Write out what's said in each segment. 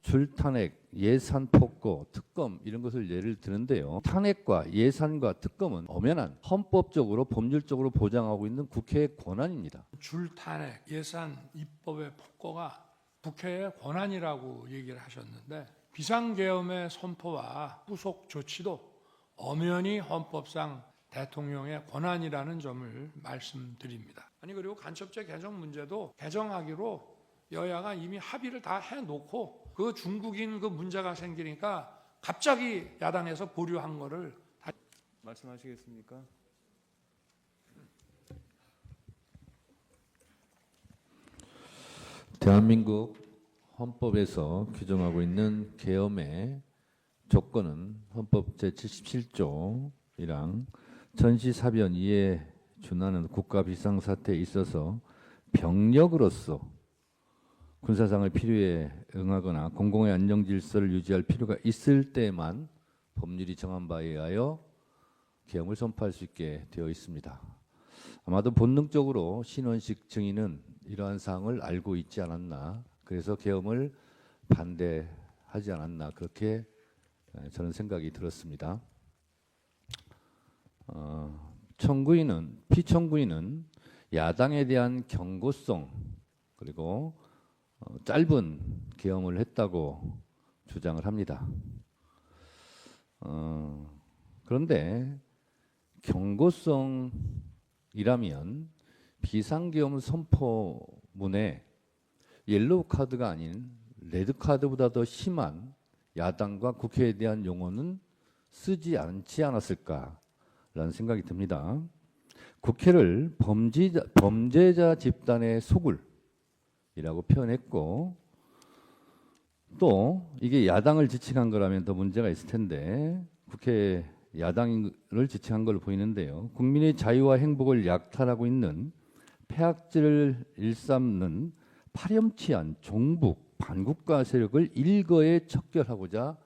줄탄핵, 예산 폭거, 특검 이런 것을 예를 드는데요. 탄핵과 예산과 특검은 엄연한 헌법적으로 법률적으로 보장하고 있는 국회의 권한입니다. 줄탄핵, 예산, 입법의 폭거가 국회의 권한이라고 얘기를 하셨는데 비상계엄의 선포와 후속 조치도 엄연히 헌법상 대통령의 권한이라는 점을 말씀드립니다. 아니 그리고 간첩죄 개정 문제도 개정하기로 여야가 이미 합의를 다 해놓고 그 중국인 그 문제가 생기니까 갑자기 야당에서 보류한 거를 다 말씀하시겠습니까? 대한민국 헌법에서 규정하고 있는 계엄의 조건은 헌법 제77조 1항 전시사변 이에 준하는 국가 비상사태에 있어서 병력으로서 군사상을 필요에 응하거나 공공의 안정질서를 유지할 필요가 있을 때만 법률이 정한 바에 의하여 계엄을 선포할 수 있게 되어 있습니다. 아마도 본능적으로 신원식 증인은 이러한 사항을 알고 있지 않았나, 그래서 계엄을 반대하지 않았나, 그렇게 저는 생각이 들었습니다. 피청구인은 야당에 대한 경고성 그리고 짧은 계엄을 했다고 주장을 합니다. 그런데 경고성이라면 비상계엄 선포문에 옐로우 카드가 아닌 레드 카드보다 더 심한 야당과 국회에 대한 용어는 쓰지 않지 않았을까라는 생각이 듭니다. 국회를 범죄자 집단의 소굴이라고 표현했고, 또 이게 야당을 지칭한 거라면 더 문제가 있을 텐데 국회 야당을 지칭한 걸로 보이는데요. 국민의 자유와 행복을 약탈하고 있는 폐악질을 일삼는 파렴치한 종북 반국가 세력을 일거에 척결하고자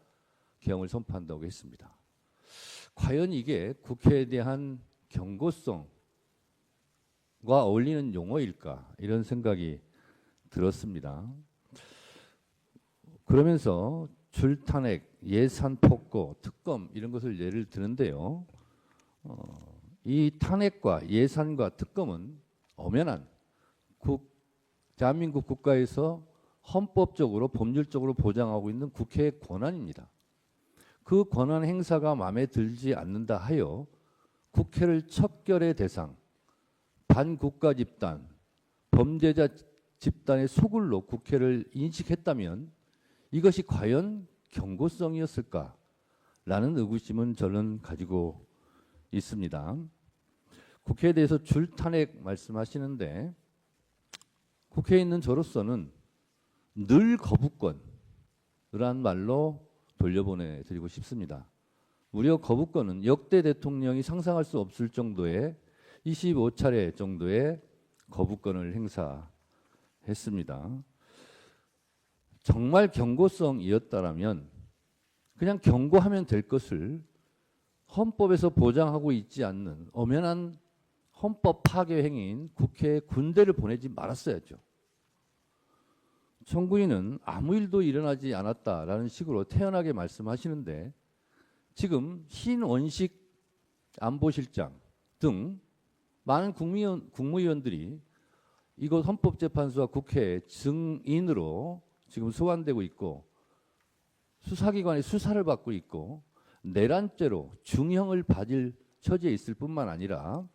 계엄을 선포한다고 했습니다. 과연 이게 국회에 대한 경고성과 어울리는 용어일까, 이런 생각이 들었습니다. 그러면서 줄탄핵, 예산 폭거, 특검 이런 것을 예를 드는데요. 이 탄핵과 예산과 특검은 엄연한 대한민국 국가에서 헌법적으로 법률적으로 보장하고 있는 국회의 권한입니다. 그 권한 행사가 마음에 들지 않는다 하여 국회를 척결의 대상, 반국가 집단, 범죄자 집단의 소굴로 국회를 인식했다면 이것이 과연 경고성이었을까라는 의구심은 저는 가지고 있습니다. 국회에 대해서 줄탄핵 말씀하시는데 국회에 있는 저로서는 늘 거부권이라는 말로 돌려보내드리고 싶습니다. 무려 거부권은 역대 대통령이 상상할 수 없을 정도의 25차례 정도의 거부권을 행사했습니다. 정말 경고성이었다라면 그냥 경고하면 될 것을 헌법에서 보장하고 있지 않는 엄연한 헌법 파괴 행위인 국회에 군대를 보내지 말았어야죠. 청구인은 아무 일도 일어나지 않았다라는 식으로 태연하게 말씀하시는데 지금 신원식 안보실장 등 많은 국무위원들이 이곳 헌법재판소와 국회에 증인으로 지금 소환되고 있고 수사기관의 수사를 받고 있고 내란죄로 중형을 받을 처지에 있을 뿐만 아니라,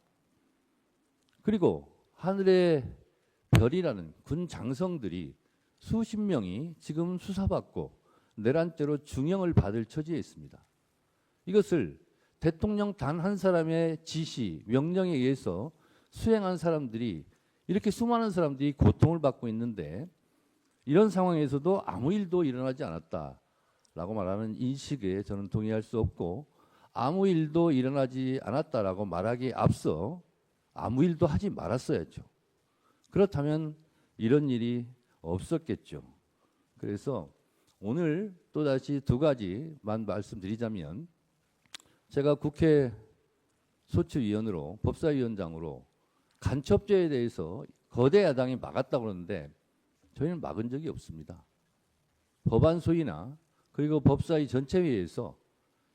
그리고 하늘의 별이라는 군 장성들이 수십 명이 지금 수사받고 내란죄로 중형을 받을 처지에 있습니다. 이것을 대통령 단 한 사람의 지시, 명령에 의해서 수행한 사람들이, 이렇게 수많은 사람들이 고통을 받고 있는데 이런 상황에서도 아무 일도 일어나지 않았다라고 말하는 인식에 저는 동의할 수 없고, 아무 일도 일어나지 않았다라고 말하기에 앞서 아무 일도 하지 말았어야죠. 그렇다면 이런 일이 없었겠죠. 그래서 오늘 또다시 두 가지만 말씀드리자면, 제가 국회 소추위원으로 법사위원장으로 간첩죄에 대해서 거대 야당이 막았다고 그러는데 저희는 막은 적이 없습니다. 법안 소위나 그리고 법사위 전체회의에서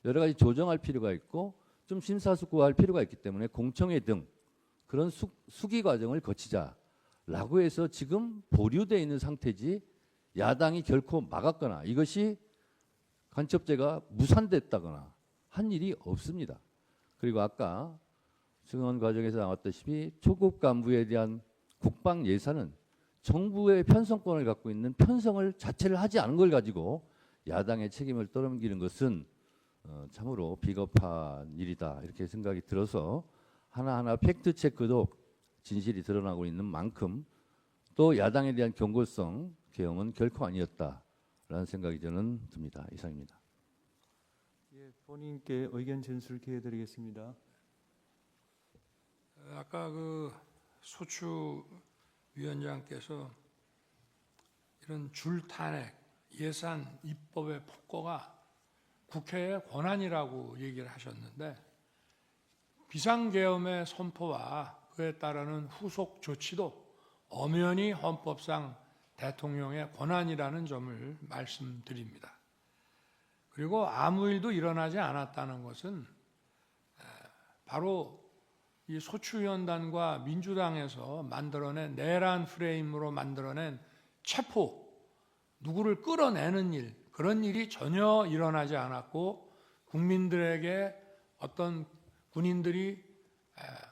여러 가지 조정할 필요가 있고 좀 심사숙고할 필요가 있기 때문에 공청회 등 그런 수기 과정을 거치자라고 해서 지금 보류되어 있는 상태지 야당이 결코 막았거나 이것이 간첩죄가 무산됐다거나 한 일이 없습니다. 그리고 아까 증언 과정에서 나왔다시피 초급 간부에 대한 국방 예산은 정부의 편성권을 갖고 있는 편성을 자체를 하지 않은 걸 가지고 야당의 책임을 떠넘기는 것은 참으로 비겁한 일이다 이렇게 생각이 들어서 하나하나 팩트 체크도 진실이 드러나고 있는 만큼 또 야당에 대한 경고성 계엄은 결코 아니었다라는 생각이 저는 듭니다. 이상입니다. 예, 본인께 의견 전술 기회 드리겠습니다. 아까 그 소추 위원장께서 이런 줄탄핵, 예산, 입법의 폭거가 국회의 권한이라고 얘기를 하셨는데 비상계엄의 선포와 그에 따르는 후속 조치도 엄연히 헌법상 대통령의 권한이라는 점을 말씀드립니다. 그리고 아무 일도 일어나지 않았다는 것은 바로 이 소추위원단과 민주당에서 만들어낸 내란 프레임으로 만들어낸 체포, 누구를 끌어내는 일, 그런 일이 전혀 일어나지 않았고 국민들에게 어떤 군인들이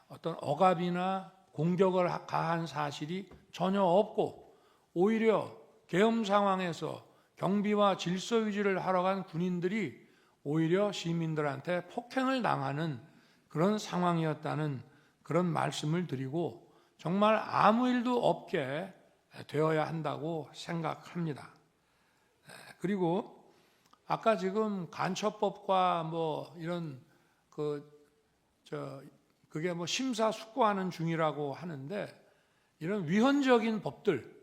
어떤 억압이나 공격을 가한 사실이 전혀 없고 오히려 계엄 상황에서 경비와 질서 유지를 하러 간 군인들이 오히려 시민들한테 폭행을 당하는 그런 상황이었다는 그런 말씀을 드리고 정말 아무 일도 없게 되어야 한다고 생각합니다. 그리고 아까 지금 간첩법과 뭐 이런 그게 뭐 심사숙고하는 중이라고 하는데 이런 위헌적인 법들,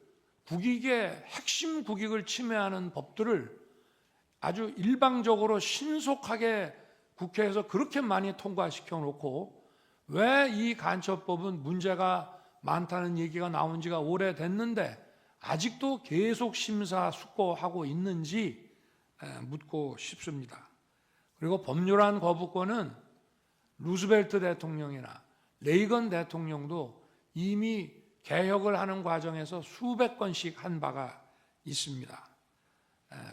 국익의 핵심 국익을 침해하는 법들을 아주 일방적으로 신속하게 국회에서 그렇게 많이 통과시켜 놓고 왜 이 간첩법은 문제가 많다는 얘기가 나온 지가 오래됐는데 아직도 계속 심사숙고하고 있는지 묻고 싶습니다. 그리고 법률안 거부권은 루즈벨트 대통령이나 레이건 대통령도 이미 개혁을 하는 과정에서 수백 건씩 한 바가 있습니다.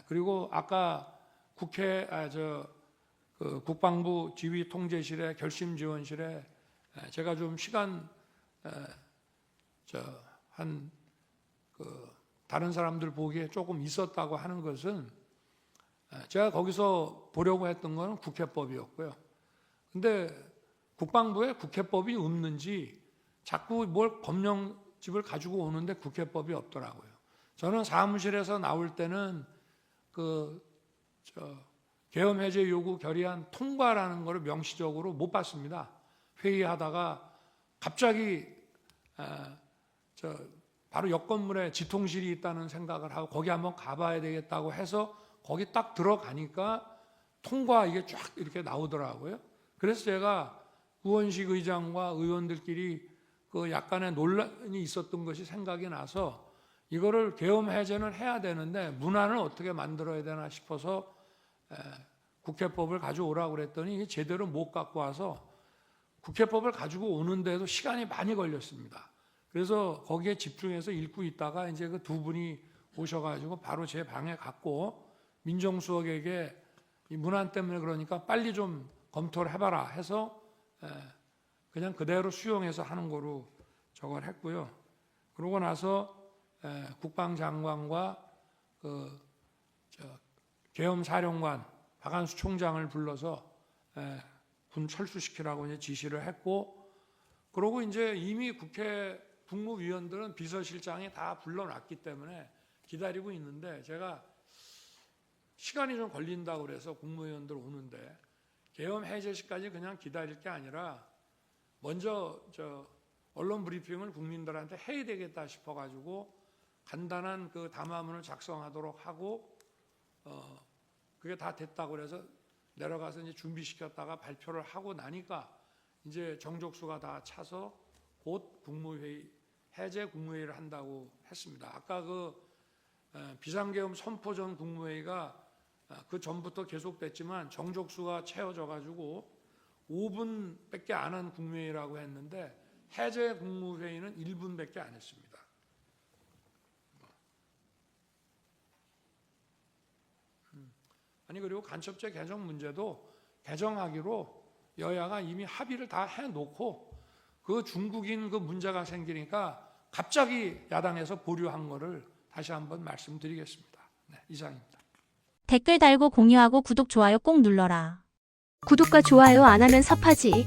그리고 아까 국회 국방부 지휘통제실의 결심지원실에 제가 좀 시간 다른 사람들 보기에 조금 있었다고 하는 것은 제가 거기서 보려고 했던 것은 국회법이었고요. 근데 국방부에 국회법이 없는지 자꾸 뭘 검령집을 가지고 오는데 국회법이 없더라고요. 저는 사무실에서 나올 때는 계엄 해제 요구 결의안 통과라는 것을 명시적으로 못 봤습니다. 회의하다가 갑자기 바로 옆 건물에 지통실이 있다는 생각을 하고 거기 한번 가봐야 되겠다고 해서 거기 딱 들어가니까 통과 이게 쫙 이렇게 나오더라고요. 그래서 제가 우원식 의장과 의원들끼리 그 약간의 논란이 있었던 것이 생각이 나서 이거를 계엄 해제는 해야 되는데 문안을 어떻게 만들어야 되나 싶어서 국회법을 가져오라고 그랬더니 이게 제대로 못 갖고 와서 국회법을 가지고 오는데도 시간이 많이 걸렸습니다. 그래서 거기에 집중해서 읽고 있다가 이제 그 두 분이 오셔가지고 바로 제 방에 갔고 민정수석에게 이 문안 때문에 그러니까 빨리 좀 검토를 해봐라 해서 그냥 그대로 수용해서 하는 거로 저걸 했고요. 그러고 나서 국방장관과 계엄사령관 박한수 총장을 불러서 군 철수시키라고 이제 지시를 했고, 그러고 이제 이미 국회 국무위원들은 비서실장이 다 불러놨기 때문에 기다리고 있는데 제가 시간이 좀 걸린다고 그래서 국무위원들 오는데 계엄 해제시까지 그냥 기다릴 게 아니라 먼저 언론 브리핑을 국민들한테 해야 되겠다 싶어가지고 간단한 그 담화문을 작성하도록 하고 그게 다 됐다고 그래서 내려가서 이제 준비시켰다가 발표를 하고 나니까 이제 정족수가 다 차서 곧 국무회의 해제 국무회의를 한다고 했습니다. 아까 비상계엄 선포 전 국무회의가 그 전부터 계속됐지만 정족수가 채워져 가지고 5분밖에 안 한 국무회의라고 했는데 해제 국무회의는 1분밖에 안 했습니다. 아니 그리고 간첩죄 개정 문제도 개정하기로 여야가 이미 합의를 다 해놓고 그 중국인 그 문제가 생기니까 갑자기 야당에서 보류한 거를 다시 한번 말씀드리겠습니다. 네, 이상입니다. 댓글 달고 공유하고 구독, 좋아요 꼭 눌러라. 구독과 좋아요 안 하면 섭하지.